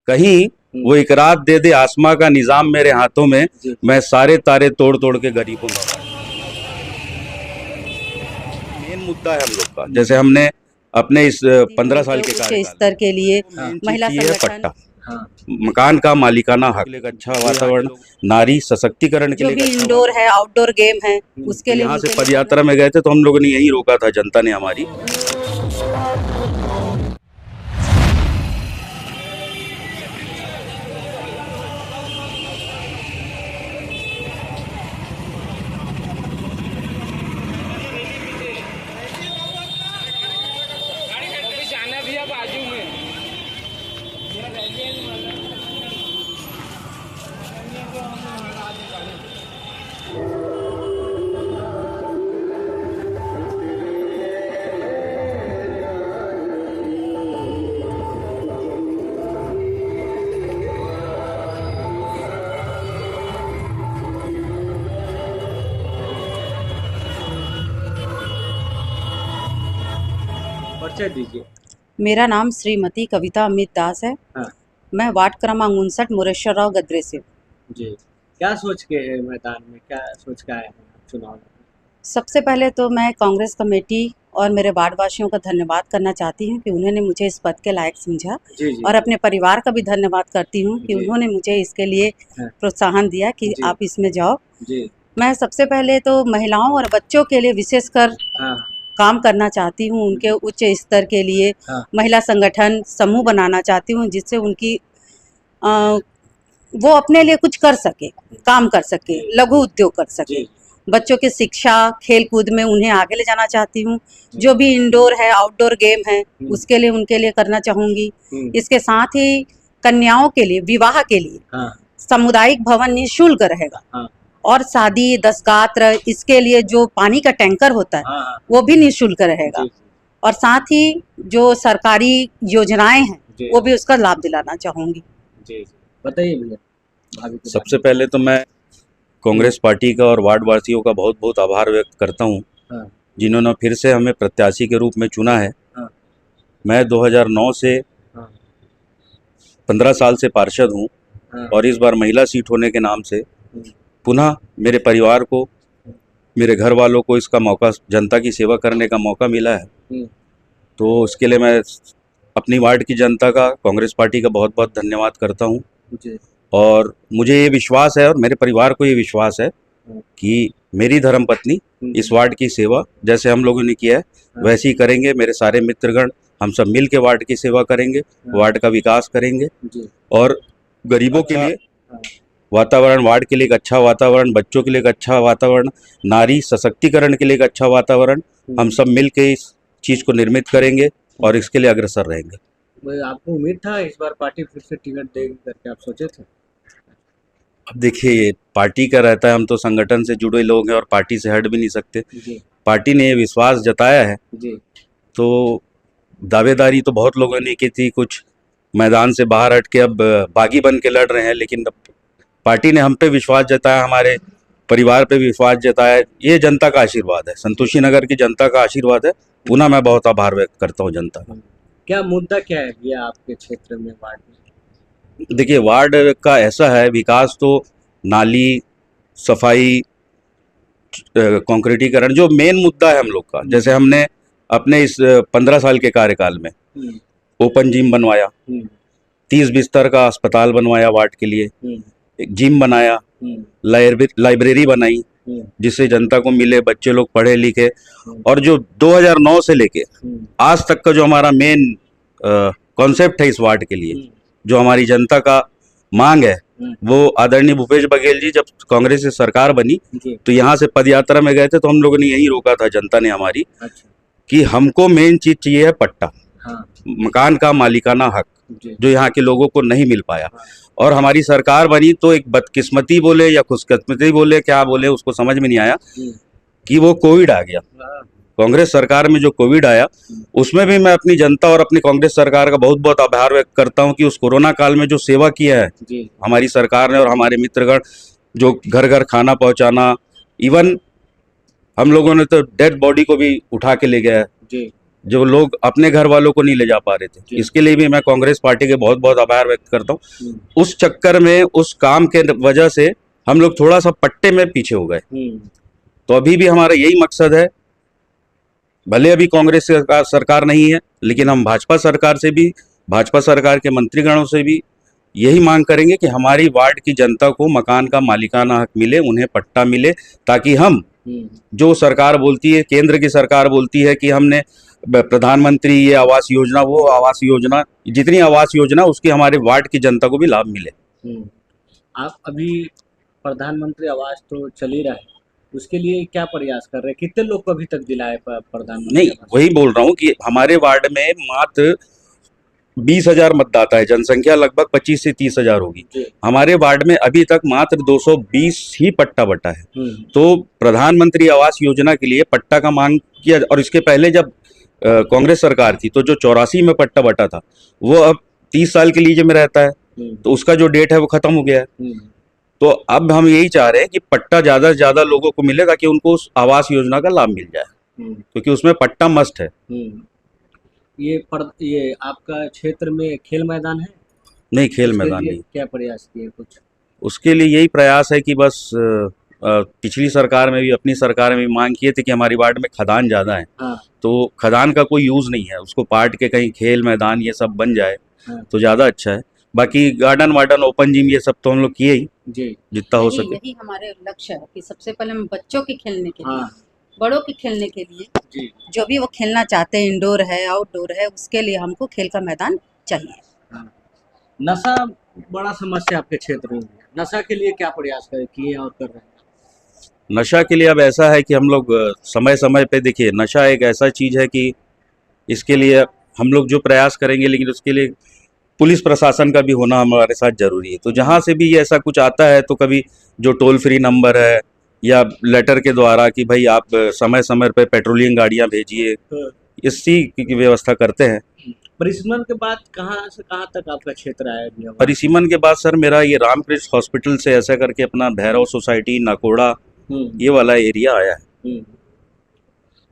कहीं वो एक रात दे दे आसमां का निजाम मेरे हाथों में, मैं सारे तारे तोड़ तोड़ के गरीबों का। मेन मुद्दा है हम लोग का, जैसे हमने अपने इस 15 साल के कार्यकाल स्तर के लिए महिला चाहिए संगठन, पट्टा, मकान का मालिकाना हक, अच्छा वातावरण, नारी सशक्तिकरण के जो लिए भी अच्छा इंडोर है आउटडोर गेम है उसके लिए यहाँ से पदयात्रा में गए थे तो हम लोगों ने यही रोका था, जनता ने हमारी। बाजू में परिचय दीजिए। मेरा नाम श्रीमती कविता अमित दास है। हाँ। मैं वार्ड क्रमांक 59 मुरेश्वरराव गद्रे से। जी, क्या सोच के मैदान में, क्या सोच के आए हैं आप चुनाव में? सबसे पहले तो मैं कांग्रेस कमेटी और मेरे वार्डवासियों का धन्यवाद करना चाहती हूँ कि उन्होंने मुझे इस पद के लायक समझा। जी, जी। और अपने परिवार का भी धन्यवाद करती हूँ कि जी। उन्होंने मुझे इसके लिए हाँ। प्रोत्साहन दिया कि जी। आप इसमें जाओ। जी। मैं सबसे पहले तो महिलाओं और बच्चों के लिए विशेषकर हाँ। काम करना चाहती हूँ, उनके उच्च स्तर के लिए हाँ। महिला संगठन समूह बनाना चाहती हूँ, जिससे उनकी वो अपने लिए कुछ कर सके, काम कर सके, लघु उद्योग कर सके। बच्चों की शिक्षा खेल कूद में उन्हें आगे ले जाना चाहती हूँ। जो भी इंडोर है आउटडोर गेम है उसके लिए उनके लिए करना चाहूँगी। इसके साथ ही कन्याओं के लिए विवाह के लिए सामुदायिक भवन निःशुल्क रहेगा। और शादी दसगात्र इसके लिए जो पानी का टैंकर होता है वो भी निःशुल्क रहेगा। और साथ ही जो सरकारी योजनाएं हैं वो भी उसका लाभ दिलाना चाहूँगी। बताइए भैया। सबसे पहले तो मैं कांग्रेस पार्टी का और वार्ड वासियों का बहुत बहुत आभार व्यक्त करता हूँ, जिन्होंने फिर से हमें प्रत्याशी के रूप में चुना है। मैं 2009 से 15 साल से पार्षद हूँ और इस बार महिला सीट होने के नाम से पुनः मेरे परिवार को, मेरे घर वालों को इसका मौका, जनता की सेवा करने का मौका मिला है। तो उसके लिए मैं अपनी वार्ड की जनता का, कांग्रेस पार्टी का बहुत बहुत धन्यवाद करता हूँ। और मुझे ये विश्वास है और मेरे परिवार को ये विश्वास है कि मेरी धर्मपत्नी इस वार्ड की सेवा जैसे हम लोगों ने किया है वैसे ही करेंगे। मेरे सारे मित्रगण हम सब मिल के वार्ड की सेवा करेंगे, वार्ड का विकास करेंगे और गरीबों के लिए वातावरण, वार्ड के लिए एक अच्छा वातावरण, बच्चों के लिए एक अच्छा वातावरण, नारी सशक्तिकरण के लिए एक अच्छा वातावरण, हम सब मिल के इस चीज़ को निर्मित करेंगे और इसके लिए अग्रसर रहेंगे। आपको उम्मीद था इस बार पार्टी फिर से टिकट देगी करके, आप सोचे थे? अब देखिए, ये पार्टी का रहता है, हम तो संगठन से जुड़े लोग हैं और पार्टी से हट भी नहीं सकते। पार्टी ने ये विश्वास जताया है तो दावेदारी तो बहुत लोगों ने की थी, कुछ मैदान से बाहर हट के अब बागी बन के लड़ रहे हैं, लेकिन पार्टी ने हम पे विश्वास जताया, हमारे परिवार पे विश्वास जताया। ये जनता का आशीर्वाद है, संतोषी नगर की जनता का आशीर्वाद है। पुनः मैं बहुत आभार व्यक्त करता हूँ जनता का। क्या मुद्दा क्या है ये आपके क्षेत्र में, वार्ड में? देखिए, वार्ड का ऐसा है, विकास तो नाली, सफाई, कंक्रीटीकरण जो मेन मुद्दा है हम लोग का। जैसे हमने अपने इस 15 साल के कार्यकाल में ओपन जिम बनवाया, 30 बिस्तर का अस्पताल बनवाया वार्ड के लिए, एक जिम बनाया, लाइब्रेरी बनाई जिससे जनता को मिले, बच्चे लोग पढ़े लिखे। और जो 2009 से लेके आज तक का जो हमारा मेन कॉन्सेप्ट है इस वार्ड के लिए, जो हमारी जनता का मांग है, वो आदरणीय भूपेश बघेल जी जब कांग्रेस से सरकार बनी तो यहाँ से पदयात्रा में गए थे तो हम लोगों ने यही रोका था, जनता ने हमारी, कि हमको मेन चीज चाहिए है पट्टा, मकान का मालिकाना हक, जो यहाँ के लोगों को नहीं मिल पाया। और हमारी सरकार बनी तो एक बदकिस्मती बोले या खुशकिस्मती बोले, क्या बोले उसको समझ में नहीं आया, कि वो कोविड आ गया। कांग्रेस सरकार में जो कोविड आया उसमें भी मैं अपनी जनता और अपनी कांग्रेस सरकार का बहुत बहुत आभार व्यक्त करता हूं कि उस कोरोना काल में जो सेवा किया है हमारी सरकार ने और हमारे मित्रगण, जो घर घर खाना पहुंचाना, इवन हम लोगों ने तो डेड बॉडी को भी उठा के ले गया है जो लोग अपने घर वालों को नहीं ले जा पा रहे थे। जी। इसके लिए भी मैं कांग्रेस पार्टी के बहुत बहुत आभार व्यक्त करता हूँ। हम्म, उस चक्कर में, उस काम के वजह से हम लोग थोड़ा सा पट्टे में पीछे हो गए। तो अभी भी हमारा यही मकसद है, भले अभी कांग्रेस सरकार नहीं है, लेकिन हम भाजपा सरकार से भी, भाजपा सरकार के मंत्रीगणों से भी यही मांग करेंगे कि हमारी वार्ड की जनता को मकान का मालिकाना हक मिले, उन्हें पट्टा मिले, ताकि हम जो सरकार बोलती है, केंद्र की सरकार बोलती है कि हमने प्रधानमंत्री ये आवास योजना, वो आवास योजना, जितनी आवास योजना उसकी हमारे वार्ड की जनता को भी लाभ मिले। आप अभी प्रधानमंत्री आवास तो चल ही रहा है, उसके लिए क्या प्रयास कर रहे हैं? कितने लोग को अभी तक दिलाए प्रधानमंत्री नहीं, आवास? वही बोल रहा हूँ कि हमारे वार्ड में मात्र 20,000 मतदाता है, जनसंख्या लगभग 25 से 30,000 होगी। जी। हमारे वार्ड में अभी तक मात्र 220 ही पट्टा बटा है। हम्म, तो प्रधानमंत्री आवास योजना के लिए पट्टा का मांग किया, और इसके पहले जब कांग्रेस सरकार थी तो जो 84 में पट्टा बटा था, वो अब 30 साल के लीज में रहता है, तो उसका जो डेट है वो खत्म हो गया है। तो अब हम यही चाह रहे हैं कि पट्टा ज़्यादा से ज़्यादा लोगों को मिले, ताकि उनको उस आवास योजना का लाभ मिल जाए, क्योंकि उसमें पट्टा मस्ट है। ये आपका क्षेत्र में खेल मैदान है? नहीं, खेल उसके मैदान लिए नहीं। क्या प्रयास किए कुछ? उसके लिए यही प्रयास है कि बस पिछली सरकार में भी, अपनी सरकार में भी मांग किए थे कि हमारी वार्ड में खदान ज़्यादा है, हाँ, तो खदान का कोई यूज़ नहीं है, उसको पाट के कहीं खेल मैदान ये सब बन जाए हाँ, तो ज़्यादा अच्छा है। बाकी गार्डन वार्डन, ओपन जिम, ये सब तो हम लोग किए ही, जी, जितना हो यही सके। यही हमारे लक्ष्य है कि सबसे पहले हम बच्चों के खेलने के लिए, हाँ, बड़ों के खेलने के लिए, जी, जो भी वो खेलना चाहते हैं, इंडोर है आउटडोर है, उसके लिए हमको खेल का मैदान चाहिए। हाँ। नशा बड़ा समस्या आपके क्षेत्र में है। नशा के लिए क्या प्रयास किए और कर रहे हैं? नशा के लिए अब ऐसा है कि हम लोग समय समय पे, देखिए नशा एक ऐसा चीज़ है कि इसके लिए हम लोग जो प्रयास करेंगे, लेकिन उसके लिए पुलिस प्रशासन का भी होना हमारे साथ जरूरी है। तो जहाँ से भी ऐसा कुछ आता है, तो कभी जो टोल फ्री नंबर है या लेटर के द्वारा कि भाई आप समय समय पे पेट्रोलिंग गाड़ियाँ भेजिए, इसी की व्यवस्था करते हैं। परिसीमन के बाद कहाँ से कहाँ तक आपका क्षेत्र आया अभी? परिसीमन के बाद सर मेरा ये रामकृष्ण हॉस्पिटल से ऐसा करके अपना भैरव सोसाइटी, नाकोड़ा, ये वाला एरिया आया है।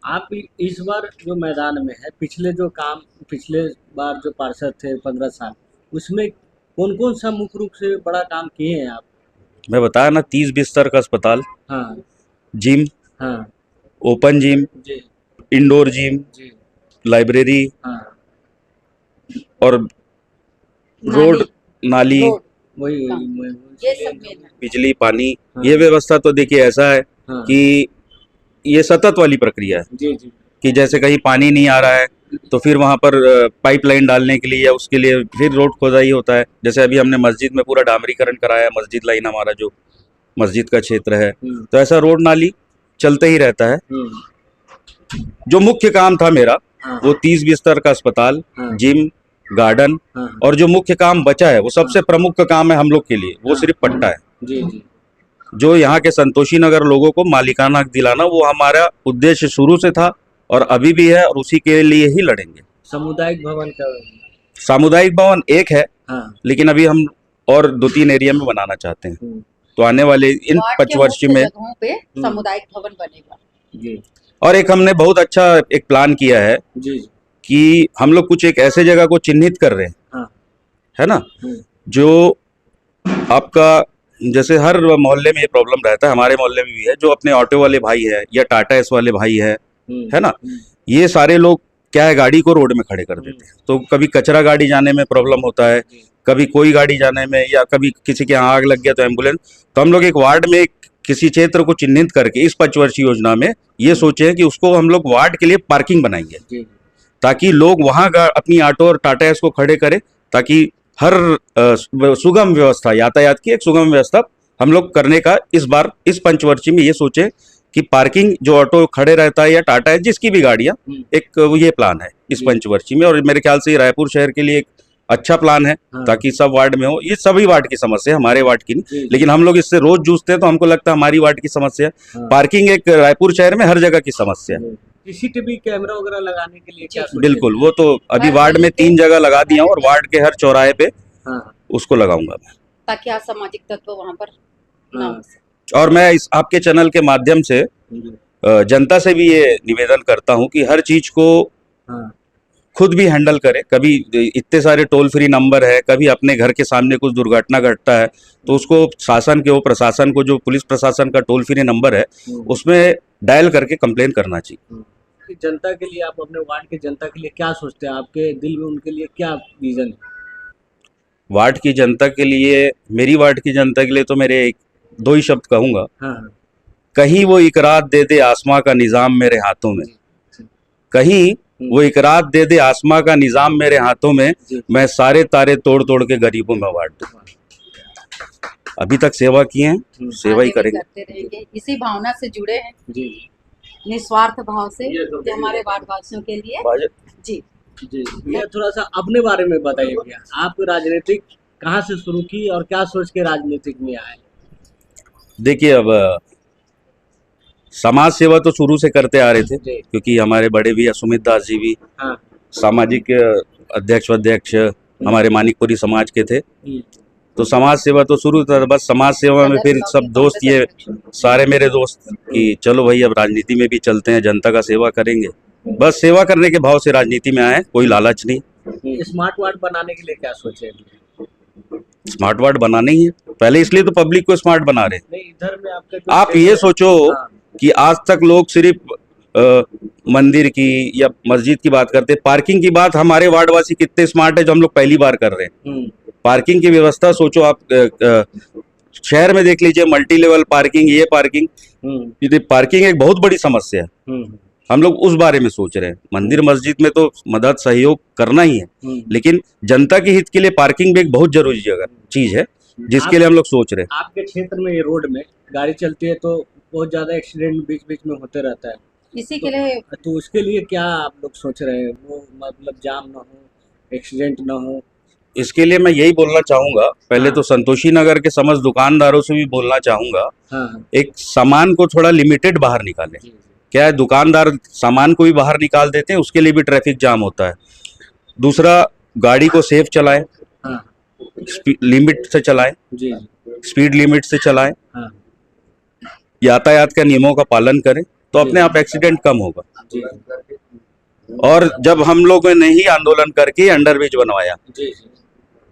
आप इस बार जो मैदान में है, पिछले बार जो पार्षद थे 15 साल, उसमें कौन कौन सा मुख्य रूप से बड़ा काम किए हैं आप? मैं बताया ना, 30 बिस्तर का अस्पताल, हाँ, जिम, हाँ, ओपन जिम, जी, इंडोर जिम, जी, लाइब्रेरी, हाँ, और रोड, नाली, रोड, वही हाँ, मैं- ये सब मेन है। बिजली, पानी, हाँ, ये व्यवस्था तो देखिए ऐसा है हाँ, कि ये सतत वाली प्रक्रिया है जी, जी, कि जैसे कहीं पानी नहीं आ रहा है तो फिर वहाँ पर पाइपलाइन डालने के लिए या उसके लिए फिर रोड खोदाई होता है। जैसे अभी हमने मस्जिद में पूरा डामरीकरण कराया, मस्जिद लाइन हमारा जो मस्जिद का क्षेत्र है, तो ऐसा रोड नाली चलते ही रहता है। जो मुख्य काम था मेरा, हाँ, वो 30 बिस्तर का अस्पताल, हाँ, जिम, गार्डन, हाँ, और जो मुख्य काम बचा है, वो सबसे प्रमुख का काम है हम लोग के लिए, वो हाँ। सिर्फ पट्टा है। जी, जी, जो यहाँ के संतोषी नगर लोगों को मालिकाना हक दिलाना, वो हमारा उद्देश्य शुरू से था और अभी भी है, और उसी के लिए ही लड़ेंगे। सामुदायिक भवन का, सामुदायिक भवन एक है, हाँ, लेकिन अभी हम और 2-3 एरिया में बनाना चाहते हैं। तो आने वाले इन वार्ड के पंचवर्षीय मुख्य में, जगहों पे सामुदायिक भवन बनेगा। जी, और एक हमने बहुत अच्छा एक प्लान किया है जी, कि हम लोग कुछ एक ऐसे जगह को चिन्हित कर रहे हैं, हाँ, है ना, हम्म, जो आपका, जैसे हर मोहल्ले में ये प्रॉब्लम रहता है, हमारे मोहल्ले में भी है, जो अपने ऑटो वाले भाई है या टाटा एस वाले भाई है ना, ये सारे लोग क्या है, गाड़ी को रोड में खड़े कर देते हैं। तो कभी कचरा गाड़ी जाने में प्रॉब्लम होता है, कभी कोई गाड़ी जाने में, या कभी किसी के यहाँ आग लग गया तो एम्बुलेंस। तो हम लोग एक वार्ड में किसी क्षेत्र को चिन्हित करके इस पंचवर्षीय योजना में ये सोचे हैं कि उसको हम लोग वार्ड के लिए पार्किंग बनाएंगे, जी, ताकि लोग वहाँ अपनी ऑटो और टाटा एस को खड़े करें, ताकि हर सुगम व्यवस्था, यातायात की एक सुगम व्यवस्था हम लोग करने का इस बार इस पंचवर्षीय में ये सोचे कि पार्किंग जो ऑटो खड़े रहता है या टाटा है, जिसकी भी गाड़ियाँ, एक ये प्लान है इस पंचवर्षीय में। और मेरे ख्याल से रायपुर शहर के लिए एक अच्छा प्लान है, हाँ। ताकि सब वार्ड में हो। ये सभी वार्ड की समस्या है, हमारे वार्ड की नहीं, जी, लेकिन हम लोग इससे रोज जूझते हैं, तो हमको लगता है हमारी वार्ड की समस्या है। हाँ। पार्किंग एक रायपुर शहर में हर जगह की समस्या है। सीसीटीवी कैमरा वगैरह लगाने के लिए क्या सोचे? बिल्कुल, वो तो अभी हर वार्ड में गली पे, 3 जगह लगा दिया हूं, और वार्ड के हर चौराहे पे हाँ, उसको लगाऊंगा मैं। ताकि असामाजिक तत्व वहाँ पर ना हाँ। हो सके। और मैं इस आपके चैनल के माध्यम से जी, जनता से भी ये निवेदन करता हूं कि हर चीज को हाँ खुद भी हैंडल करे। कभी इतने सारे टोल फ्री नंबर है, कभी अपने घर के सामने कुछ दुर्घटना घटता है तो उसको शासन के, वो प्रशासन को, जो पुलिस प्रशासन का टोल फ्री नंबर है उसमें डायल करके कंप्लेन करना चाहिए। कि जनता के लिए, आप अपने वार्ड के जनता के लिए क्या सोचते हैं? आपके दिल में उनके लिए क्या विजन है? वार्ड की जनता के लिए, मेरी वार्ड की जनता के लिए तो मेरे दो ही शब्द कहूंगा, हाँ कहीं वो इकरार दे दे आसमां का निजाम मेरे हाथों में, कहीं वो इकरार दे दे आसमां का निजाम मेरे हाथों में, मैं सारे तारे तोड़ तोड़ के गरीबों में बांट दूं। अभी तक सेवा की है, सेवा ही आगे भी करेंगे। करते रहेंगे, इसी भावना से जुड़े हैं, जी निस्वार्थ भाव से, कि हमारे वार्ड वासियों के लिए। जी जी। ये थोड़ा सा अपने बारे में बताइए भैया, आप राजनीतिक कहाँ से शुरू की और क्या सोच के राजनीतिक में आए? देखिए, अब समाज सेवा तो शुरू से करते आ रहे थे, जी क्योंकि हमारे बड़े भैया सुमित दास जी भी हाँ सामाजिक अध्यक्ष हमारे मानिकपुरी समाज के थे, तो समाज सेवा तो शुरू था। बस समाज सेवा में फिर सब दोस्त, ये सारे मेरे दोस्त, कि चलो भाई अब राजनीति में भी चलते हैं, जनता का सेवा करेंगे। बस सेवा करने के भाव से राजनीति में आए, कोई लालच नहीं। स्मार्ट वार्ड बनाने के लिए क्या सोचे? स्मार्ट वार्ड बनाना ही है, पहले इसलिए तो पब्लिक को स्मार्ट बना रहे हैं। नहीं, इधर में आपके जो आप ये सोचो हाँ, कि आज तक लोग सिर्फ मंदिर की या मस्जिद की बात करते, पार्किंग की बात हमारे वार्डवासी कितने स्मार्ट है जो हम लोग पहली बार कर रहे हैं। पार्किंग की व्यवस्था सोचो आप, शहर में देख लीजिए, मल्टी लेवल पार्किंग, ये पार्किंग, ये पार्किंग एक बहुत बड़ी समस्या है। हम लोग उस बारे में सोच रहे हैं। मंदिर मस्जिद में तो मदद सहयोग करना ही है, लेकिन जनता के हित के लिए पार्किंग भी एक बहुत जरूरी चीज है, जिसके लिए हम लोग सोच रहे हैं। आपके क्षेत्र में ये रोड में गाड़ी चलती है तो बहुत ज्यादा एक्सीडेंट बीच बीच में होते रहता है, इसी के लिए तो उसके लिए क्या आप लोग सोच रहे हैं? वो मतलब जाम ना हो, एक्सीडेंट ना हो। इसके लिए मैं यही बोलना चाहूंगा, पहले तो संतोषी नगर के समस्त दुकानदारों से भी बोलना चाहूंगा, हाँ एक सामान को थोड़ा लिमिटेड बाहर निकालें। क्या है, दुकानदार सामान को भी बाहर निकाल देते हैं, उसके लिए भी ट्रैफिक जाम होता है। दूसरा, गाड़ी को सेफ चलाएं, हाँ लिमिट से चलाएं, जी स्पीड लिमिट से चलाएं, हाँ यातायात के नियमों का पालन करें, तो अपने आप एक्सीडेंट कम होगा। जी और जब हम लोगों ने ही आंदोलन करके अंडरब्रिज बनवाया, जी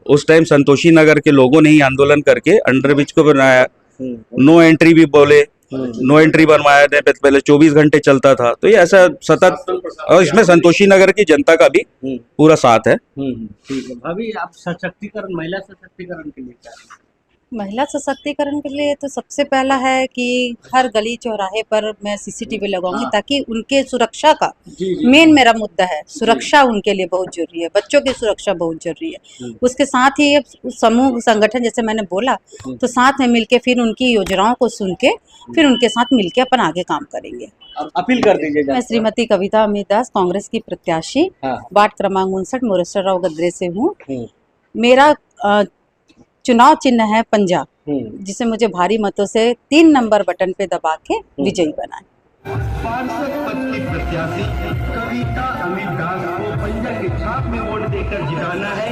उस टाइम संतोषी नगर के लोगों ने ही आंदोलन करके अंडरब्रिज को बनाया। नो एंट्री भी बोले, नो एंट्री बनवाया थे, पहले 24 घंटे चलता था। तो ये ऐसा सतत, और इसमें संतोषी नगर की जनता का भी पूरा साथ है। ठीक है भाभी, आप सशक्तिकरण, महिला सशक्तिकरण के लिए क्या है? महिला सशक्तिकरण के लिए तो सबसे पहला है कि हर गली चौराहे पर मैं सीसीटीवी लगाऊंगी, ताकि उनके सुरक्षा का मेन मेरा मुद्दा है। सुरक्षा उनके लिए बहुत जरूरी है, बच्चों की सुरक्षा बहुत जरूरी है। उसके साथ ही समूह संगठन, जैसे मैंने बोला, तो साथ में मिलके फिर उनकी योजनाओं को सुन के फिर उनके साथ मिलके अपन आगे काम करेंगे। अपील कर दीजिए। मैं श्रीमती कविता अमित दास, कांग्रेस की प्रत्याशी, वार्ड क्रमांक 59, मोरेश्वर राव गद्रे से हूँ। मेरा चुनाव चिन्ह है पंजा, जिसे मुझे भारी मतों से 3 नंबर बटन पे दबा के विजयी बनाए। पार्षद पद की प्रत्याशी कविता अमित दास को पंजा की छाप में वोट देकर जिताना है।